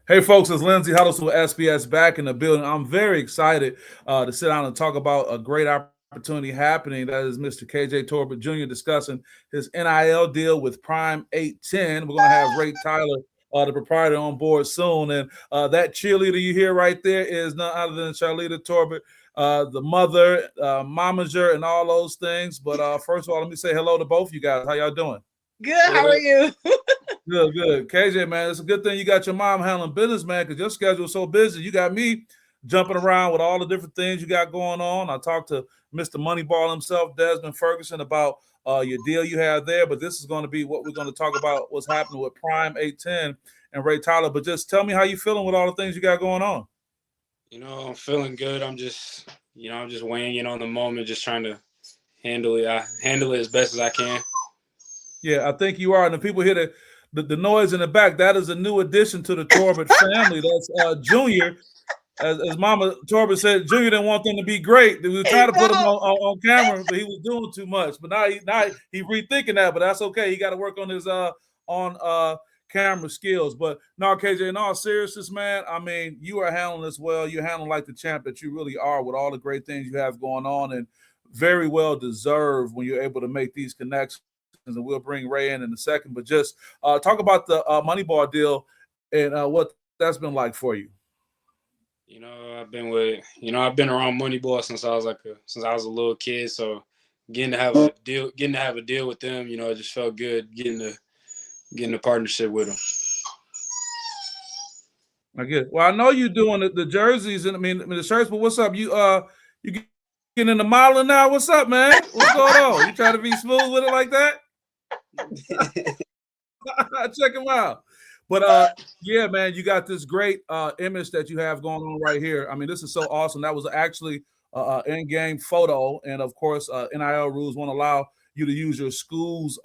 Hey, folks, it's Lindsey Huddleston with SPS back in the building. I'm very excited to sit down and talk about a great opportunity happening. That is Mr. KJ Torbert Jr. discussing his NIL deal with Prime 810. We're going to have Ray Tyler, the proprietor, on board soon. And that cheerleader you hear right there is none other than Charlita Torbert, the mother, momager, and all those things. But first of all, let me say hello to both of you guys. How y'all doing? Good. How are you? Good, good. KJ, man, it's a good thing you got your mom handling business, man, because your schedule is so busy. You got me jumping around with all the different things you got going on. I talked to Mr. Moneyball himself, Desmond Ferguson, about your deal you have there. But this is going to be what we're going to talk about, what's happening with Prime 810 and Ray Tyler. But just tell me how you feeling with all the things you got going on. I'm feeling good. I'm just weighing in on the moment, just trying to handle it. I handle it as best as I can. Yeah, I think you are. And the people hear the noise in the back, that is a new addition to the Torbert family. That's Junior. As Mama Torbert said, Junior didn't want them to be great. We were trying to put him on camera, but he was doing too much. But now he rethinking that, but that's okay. He got to work on his camera skills. But no, KJ, in all seriousness, man, I mean, you are handling this well. You're handling like the champ that you really are with all the great things you have going on, and very well deserved when you're able to make these connections. And we'll bring Ray in a second. But just talk about the Moneyball deal and what that's been like for you. I've been around Moneyball since I was a little kid. So getting to have a deal with them, it just felt good getting a partnership with them. I get it. Well, I know you're doing the jerseys and I mean the shirts, but what's up? You getting into modeling now? What's up, man? What's going on? You trying to be smooth with it like that? Check him out. But yeah, man, you got this great image that you have going on right here. I mean, this is so awesome. That was actually in-game photo, and of course, NIL rules won't allow you to use your school's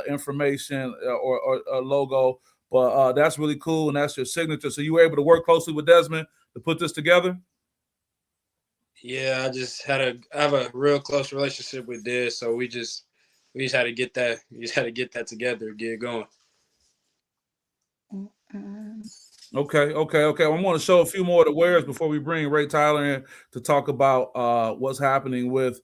information or logo. But that's really cool, and that's your signature. So you were able to work closely with Desmond to put this together. Yeah, I have a real close relationship with Des, so we just had to get that. We just had to get that together, get it going. Okay. I want to show a few more of the wares before we bring Ray Tyler in to talk about what's happening with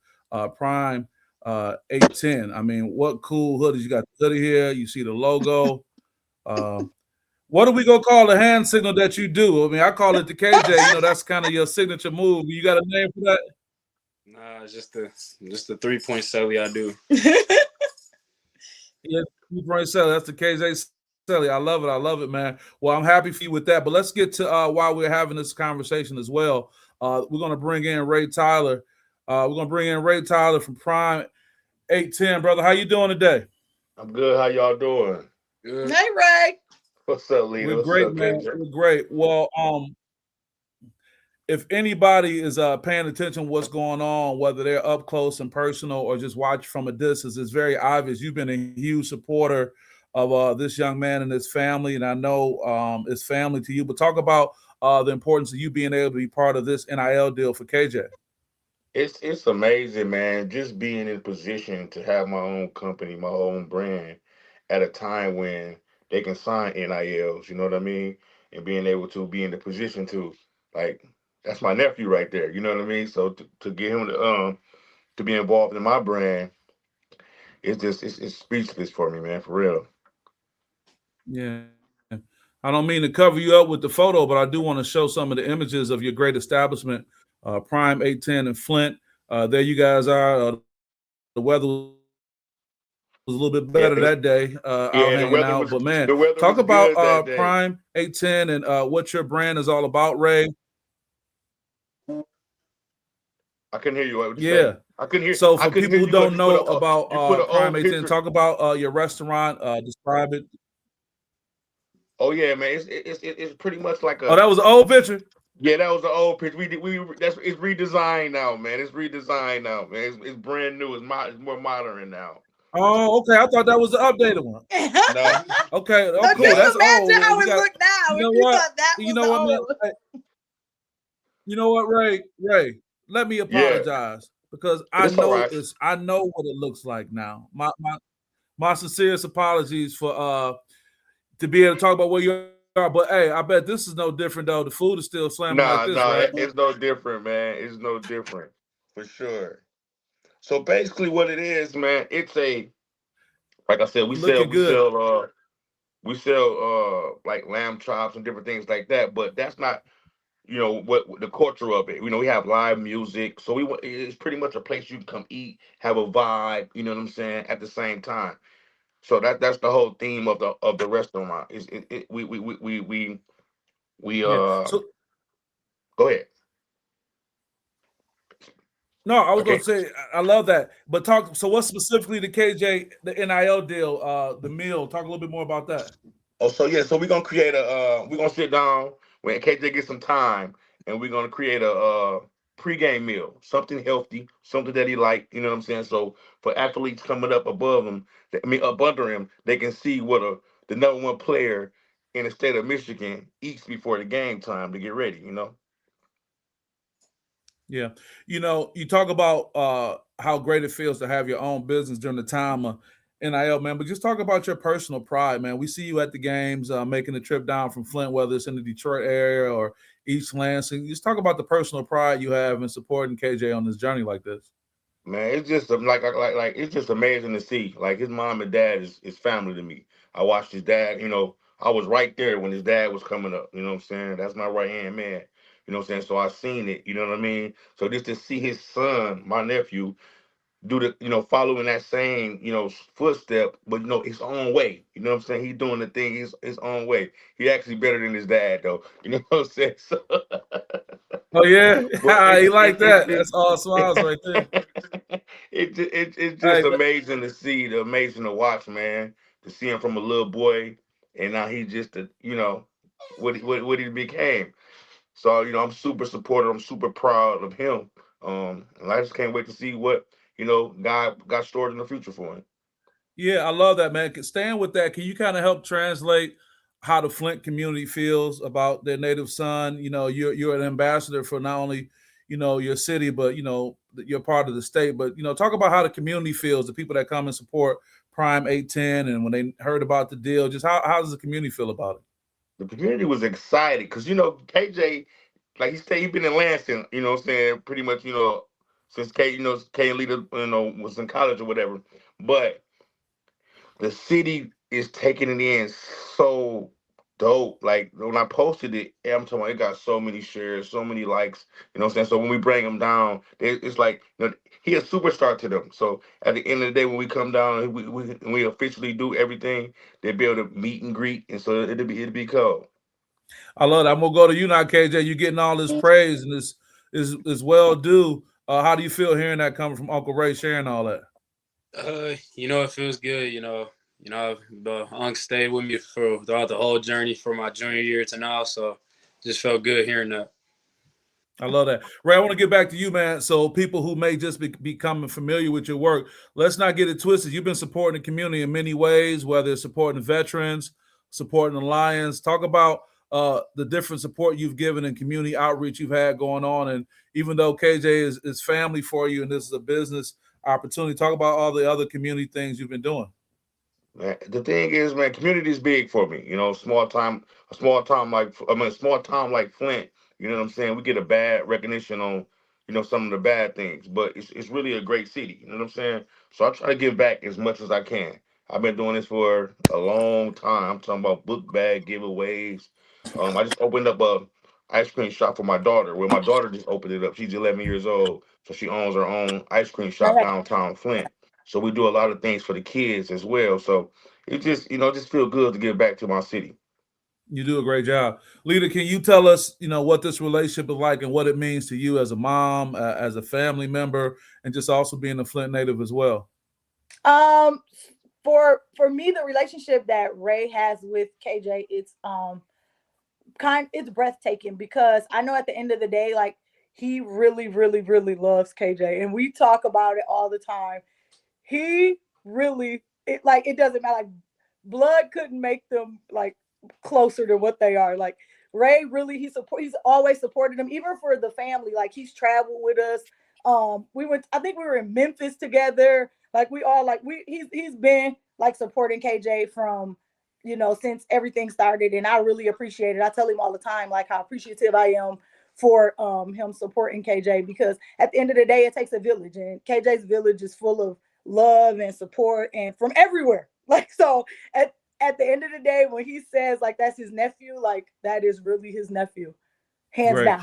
Prime 810. I mean, what cool hoodies you got? The hoodie here. You see the logo. What do we gonna call the hand signal that you do? I mean, I call it the KJ. That's kind of your signature move. You got a name for that? Nah, it's just the 3-point celly I do. Yeah, 3-point celly. That's the KJ celly. I love it, man. Well, I'm happy for you with that. But let's get to why we're having this conversation as well. We're gonna bring in Ray Tyler. We're gonna bring in Ray Tyler from Prime 810, brother. How you doing today? I'm good. How y'all doing? Good. Hey, Ray. What's up, Lita? We're great, man. We're great. Well, if anybody is paying attention to what's going on, whether they're up close and personal or just watch from a distance, it's very obvious. You've been a huge supporter of this young man and his family, and I know it's family to you. But talk about the importance of you being able to be part of this NIL deal for KJ. It's amazing, man. Just being in position to have my own company, my own brand, at a time when they can sign NILs. You know what I mean? And being able to be in the position to, like, that's my nephew right there. You know what I mean? So to get him to be involved in my brand, it's speechless for me, man. For real. Yeah. I don't mean to cover you up with the photo, but I do want to show some of the images of your great establishment, Prime 810 in Flint. There you guys are. The weather was a little bit better that day out hanging out. But, man, talk about Prime 810 and what your brand is all about, Ray. I couldn't hear you. What you Yeah. say? I couldn't hear. So for people who don't know about Prime 810, picture. talk about your restaurant. Describe it. Oh yeah, man. It's pretty much like a. Oh, that was an old picture. Yeah, that was the old picture. It's redesigned now, man. It's redesigned now, man. It's brand new. It's more modern now. Oh, okay. I thought that was the updated one. No. Okay. Oh, Now, cool. just That's imagine old. how You it got- looked now. you know if you what? thought that You was know what, man? old. You know what, Ray? Let me apologize because I It's all know right. I know what it looks like now. My sincerest apologies for to be able to talk about where you are. But hey, I bet this is no different though. The food is still slamming like Nah, this, nah, right? it's no different, man. It's no different for sure. So basically, what it is, man, it's a like I said, You looking good. we sell like lamb chops and different things like that. But that's not what the culture of it. We have live music, so it's pretty much a place you can come eat, have a vibe. You know what I'm saying? At the same time, so that's the whole theme of the restaurant. Is we Yeah. So go ahead. no, I was gonna Okay. say I love that. But talk. So what specifically the KJ the NIL deal, the meal? Talk a little bit more about that. Oh, so yeah, so we're gonna create we're gonna sit down when KJ gets some time, and we're gonna create a pregame meal, something healthy, something that he like. You know what I'm saying? So for athletes coming up above him, up under him, they can see what the number one player in the state of Michigan eats before the game time to get ready. Yeah. You talk about how great it feels to have your own business during the time of NIL, man. But just talk about your personal pride, man. We see you at the games, making the trip down from Flint, whether it's in the Detroit area or East Lansing. Just talk about the personal pride you have in supporting KJ on this journey like this. Man, it's just like it's just amazing to see. Like his mom and dad is family to me. I watched his dad. I was right there when his dad was coming up. You know what I'm saying? That's my right hand man. You know what I'm saying? So I seen it. You know what I mean? So just to see his son, my nephew, do the following that same footstep, but his own way. You know what I'm saying? He doing the thing his own way. He actually better than his dad though. You know what I'm saying? So, Oh yeah, but he like it's that. just That's all smiles right there. it's just Hey, but amazing to see, amazing to watch, man. To see him from a little boy, and now he's just what he became. So I'm super supportive. I'm super proud of him. And I just can't wait to see what God got stored in the future for him. yeah, I love that, man. Staying with that, can you kind of help translate how the Flint community feels about their native son? You're an ambassador for not only your city, but you're part of the state. But talk about how the community feels, the people that come and support Prime 810, and when they heard about the deal, just how does the community feel about it? The community was excited because KJ, like he said, he been in Lansing. You know what I'm saying? Pretty much since K and Leader was in college or whatever. But the city is taking it in so dope. Like when I posted it, I'm talking about it got so many shares, so many likes. You know what I'm saying? So when we bring him down, it's like he a superstar to them. So at the end of the day, when we come down and we officially do everything, they be able to meet and greet, and so it'll be cool. I love that. I'm gonna go to you now, KJ. You're getting all this praise and this is well due. How do you feel hearing that coming from Uncle Ray sharing all that? It feels good. The uncle stayed with me throughout the whole journey from my junior year to now, so just felt good hearing that. I love that. Ray, I want to get back to you, man. So people who may just be becoming familiar with your work, let's not get it twisted. You've been supporting the community in many ways, whether it's supporting veterans, supporting the Lions. Talk about the different support you've given and community outreach you've had going on. And even though KJ is family for you and this is a business opportunity, talk about all the other community things you've been doing. Man, the thing is, man, community is big for me. A small town like Flint. You know what I'm saying? We get a bad recognition on, some of the bad things, but it's really a great city. You know what I'm saying? So I try to give back as much as I can. I've been doing this for a long time. I'm talking about book bag giveaways. I just opened up a ice cream shop for my daughter. Well, my daughter just opened it up. She's 11 years old, so she owns her own ice cream shop downtown Flint. So we do a lot of things for the kids as well. So it just feel good to give back to my city. You do a great job. Leader, can you tell us, what this relationship is like and what it means to you as a mom, as a family member, and just also being a Flint native as well? Um, for me, the relationship that Ray has with KJ, it's breathtaking because I know at the end of the day, like he really, really, really loves KJ, and we talk about it all the time. He really it doesn't matter. Like blood couldn't make them like closer to what they are. Like Ray really he's always supported them, even for the family. Like he's traveled with us. We went I think we were in Memphis together. Like we all like we he's been like supporting KJ from since everything started, and I really appreciate it. I tell him all the time, like, how appreciative I am for him supporting KJ, because at the end of the day, it takes a village, and KJ's village is full of love and support and from everywhere. Like, so at the end of the day, when he says like that's his nephew, like that is really his nephew, hands Great. down.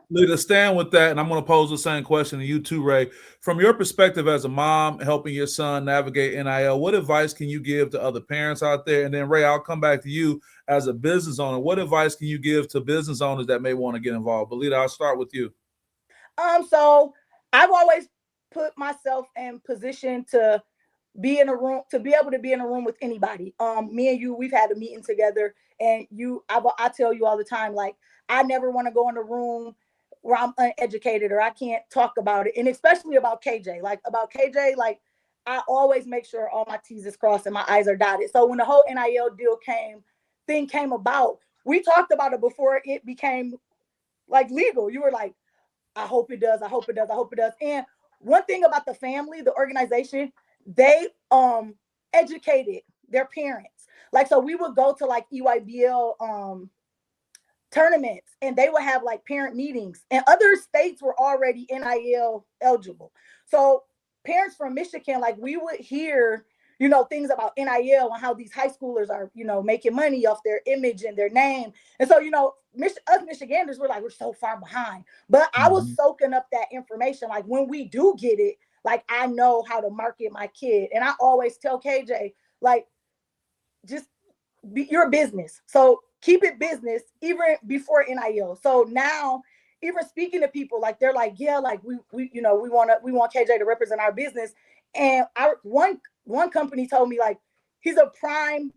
Leader, stand with that, and I'm going to pose the same question to you too, Ray. From your perspective as a mom helping your son navigate NIL, what advice can you give to other parents out there? And then, Ray, I'll come back to you as a business owner. What advice can you give to business owners that may want to get involved? But Leader, I'll start with you. So I've always put myself in position to be in a room, to be able to be in a room with anybody. Me and you, we've had a meeting together, and I tell you all the time, like, I never want to go in a room where I'm uneducated or I can't talk about it. And especially about KJ, like I always make sure all my T's is crossed and my I's are dotted. So when the whole NIL thing came about, we talked about it before it became like legal. You were like, I hope it does. I hope it does. I hope it does. And one thing about the family, the organization, they educated their parents. Like, so we would go to like EYBL tournaments, and they would have like parent meetings, and other states were already NIL eligible. So parents from Michigan, like, we would hear, things about NIL and how these high schoolers are, making money off their image and their name. And so, us Michiganders, we're so far behind. But I was soaking up that information. Like, when we do get it, like, I know how to market my kid. And I always tell KJ, like, just you're a business. So keep it business even before NIL. So now, even speaking to people, like, they're like, yeah, like we want KJ to represent our business. And one company told me, like, he's a prime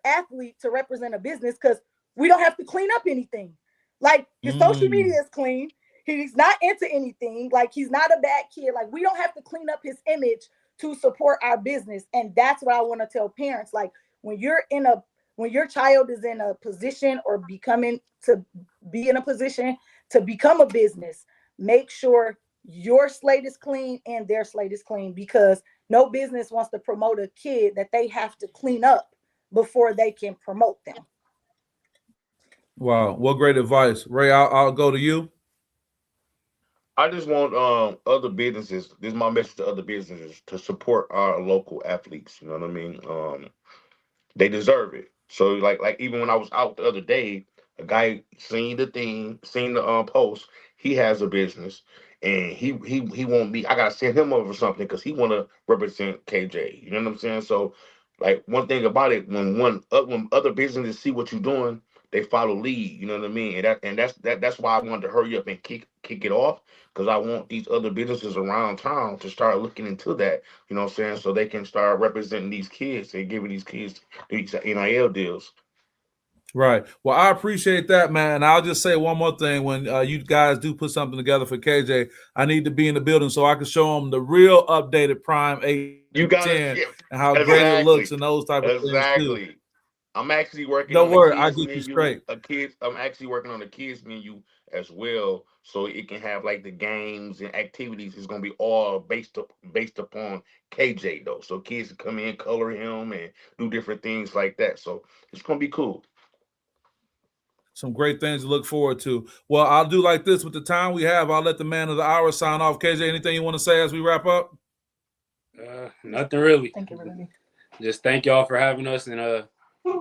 athlete to represent a business because we don't have to clean up anything. Like, his social media is clean. He's not into anything. Like, he's not a bad kid. Like, we don't have to clean up his image to support our business. And that's what I want to tell parents. Like, when your child is in a position or becoming to be in a position to become a business, make sure your slate is clean and their slate is clean, because no business wants to promote a kid that they have to clean up before they can promote them. Wow, what great advice. Ray, I'll go to you. I just want other businesses. This is my message to other businesses, to support our local athletes. You know what I mean? They deserve it. So like even when I was out the other day, a guy seen the post. He has a business, and he won't be. I gotta send him over something because he want to represent KJ. You know what I'm saying? So, like, one thing about it, when other businesses see what you're doing, they follow lead. You know what I mean? And that's why I wanted to hurry up and kick it off, because I want these other businesses around town to start looking into that. You know what I'm saying? So they can start representing these kids and giving these kids these NIL deals. Right. Well, I appreciate that, man. And I'll just say one more thing. When you guys do put something together for KJ, I need to be in the building so I can show him the real updated Prime 8 You gotta 10 get and how exactly. great it looks and those type of things too. Exactly. I'm actually working Don't on a worry, I'll kids get you menu. straight. I'm actually working on a kids menu as well, so it can have like the games and activities. It's gonna be all based upon KJ though, so kids can come in, color him, and do different things like that. So it's gonna be cool. Some great things to look forward to. Well, I'll do like this with the time we have. I'll let the man of the hour sign off. KJ, anything you want to say as we wrap up? Nothing really. Thank you, everybody. Just thank y'all for having us, and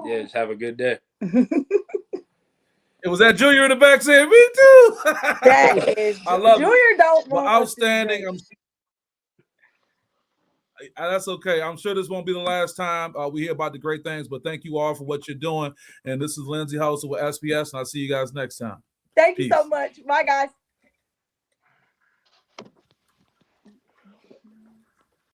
just have a good day. It was that Junior in the back saying, "Me too." That is, I love Junior it. don't Well, want outstanding. That's okay. I'm sure this won't be the last time we hear about the great things, but thank you all for what you're doing. And this is Lindsay House with SPS, and I'll see you guys next time. Thank Peace. you so much. Bye, guys.